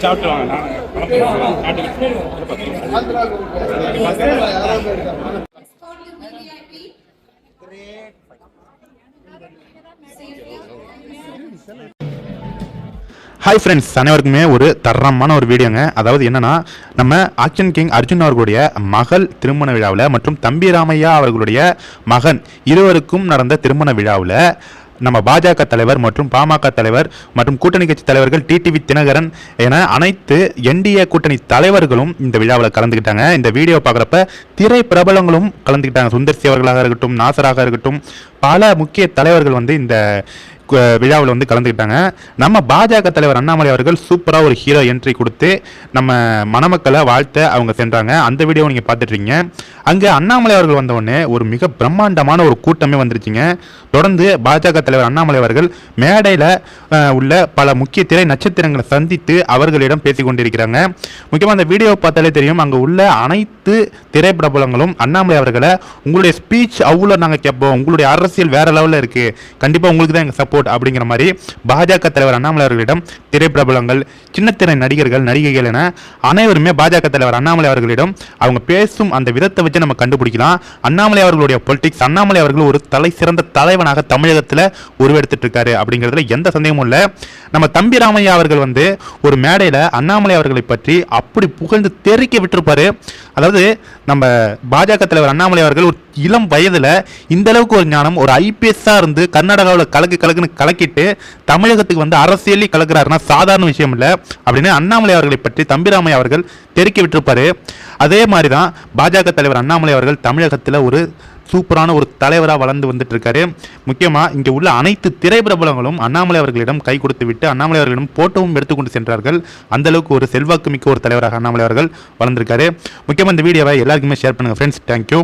Hi friends, அனைவருக்குமே ஒரு தரமான ஒரு வீடியோங்க. அதாவது என்னன்னா, நம்ம ஆக்ஷன் கிங் அர்ஜுன் அவர்களுடைய மகள் திருமண விழாவில் மற்றும் தம்பி ராமையா அவர்களுடைய மகன் இருவருக்கும் நடந்த திருமண விழாவில் நம்ம பாஜக தலைவர் மற்றும் பாமக தலைவர் மற்றும் கூட்டணி கட்சி தலைவர்கள் டிடிவி தினகரன் என அனைத்து என்டிஏ கூட்டணி தலைவர்களும் இந்த விழாவில் கலந்துக்கிட்டாங்க. இந்த வீடியோ பார்க்குறப்ப திரை பிரபலங்களும் கலந்துக்கிட்டாங்க. சுந்தர்சி அவர்களாக இருக்கட்டும், நாசராக இருக்கட்டும், பல முக்கிய தலைவர்கள் வந்து இந்த விழாவில் கலந்துக்கிட்டாங்க. நம்ம பாஜக தலைவர் அண்ணாமலை அவர்கள் சூப்பராக ஒரு ஹீரோ என்ட்ரி கொடுத்து நம்ம மணமக்களை வாழ்த்த அவங்க சென்றாங்க. அந்த வீடியோவை நீங்கள் பார்த்துட்ருக்கீங்க. அங்கே அண்ணாமலை அவர்கள் வந்தவுடனே ஒரு மிக பிரம்மாண்டமான ஒரு கூட்டமே வந்துருச்சுங்க. தொடர்ந்து பாஜக தலைவர் அண்ணாமலை அவர்கள் மேடையில் உள்ள பல முக்கிய திரை நட்சத்திரங்களை சந்தித்து அவர்களிடம் பேசி கொண்டிருக்கிறாங்க. முக்கியமாக அந்த வீடியோவை பார்த்தாலே தெரியும், அங்கே உள்ள அனைத்து திரைப்பிரபலங்களும் அண்ணாமலை அவர்களை உங்களுடைய ஸ்பீச் அவ்வளோ நாங்கள் கேட்போம், உங்களுடைய அரசியல் வேற லெவலில் இருக்குது, கண்டிப்பாக உங்களுக்கு தான் எங்கள் சப்போர்ட் அப்படிங்கிற மாதிரி பாஜக தலைவர் அண்ணாமலை அவர்களிடம் திரைப்பிரபலங்கள், சின்னத்திரை நடிகர்கள், நடிகைகள் என அனைவருமே பாஜக தலைவர் அண்ணாமலை அவர்களிடம் அவங்க பேசும் அந்த விதத்தை வச்சு நம்ம கண்டுபிடிக்கலாம் அண்ணாமலை அவர்களுடைய பொலிட்டிக்ஸ். அண்ணாமலை அவர்கள் ஒரு தலை சிறந்த தலைவனாக தமிழகத்தில் உருவெடுத்துட்டு இருக்காரு அப்படிங்கிறதுல எந்த சந்தேகமும் இல்லை. நம்ம தம்பி ராமையா அவர்கள் ஒரு மேடையில் அண்ணாமலை அவர்களை பற்றி அப்படி புகழ்ந்து தெரிக்க விட்டுருப்பாரு. அதாவது நம்ம பாஜக தலைவர் அண்ணாமலை அவர்கள் ஒரு இளம் வயதில் இந்த அளவுக்கு ஒரு ஞானம், ஒரு ஐபிஎஸ்ஸாக இருந்து கர்நாடகாவில் கலக்குன்னு கலக்கிட்டு தமிழகத்துக்கு அரசியலி கலக்கிறாருன்னா சாதாரண விஷயம் இல்லை அப்படின்னு அண்ணாமலை அவர்களை பற்றி தம்பிராமையா அவர்கள் தெரிக்க விட்டுருப்பாரு. அதே மாதிரி தான் பாஜக தலைவர் அண்ணாமலை அவர்கள் தமிழகத்தில் ஒரு சூப்பரான ஒரு தலைவராக வளர்ந்து வந்துட்டு இருக்காரு. முக்கியமாக இங்கே உள்ள அனைத்து திரைப்பிரபலங்களும் அண்ணாமலை அவர்களிடம் கை கொடுத்து விட்டு அண்ணாமலை அவர்களிடம் போட்டோவும் எடுத்துக்கொண்டு சென்றார்கள். அந்த அளவுக்கு ஒரு செல்வாக்கு மிக்க ஒரு தலைவராக அண்ணாமலை அவர்கள் வளர்ந்திருக்காரு. முக்கியமாக இந்த வீடியோவை எல்லாருக்குமே ஷேர் பண்ணுங்கள் ஃப்ரெண்ட்ஸ். தேங்க்யூ.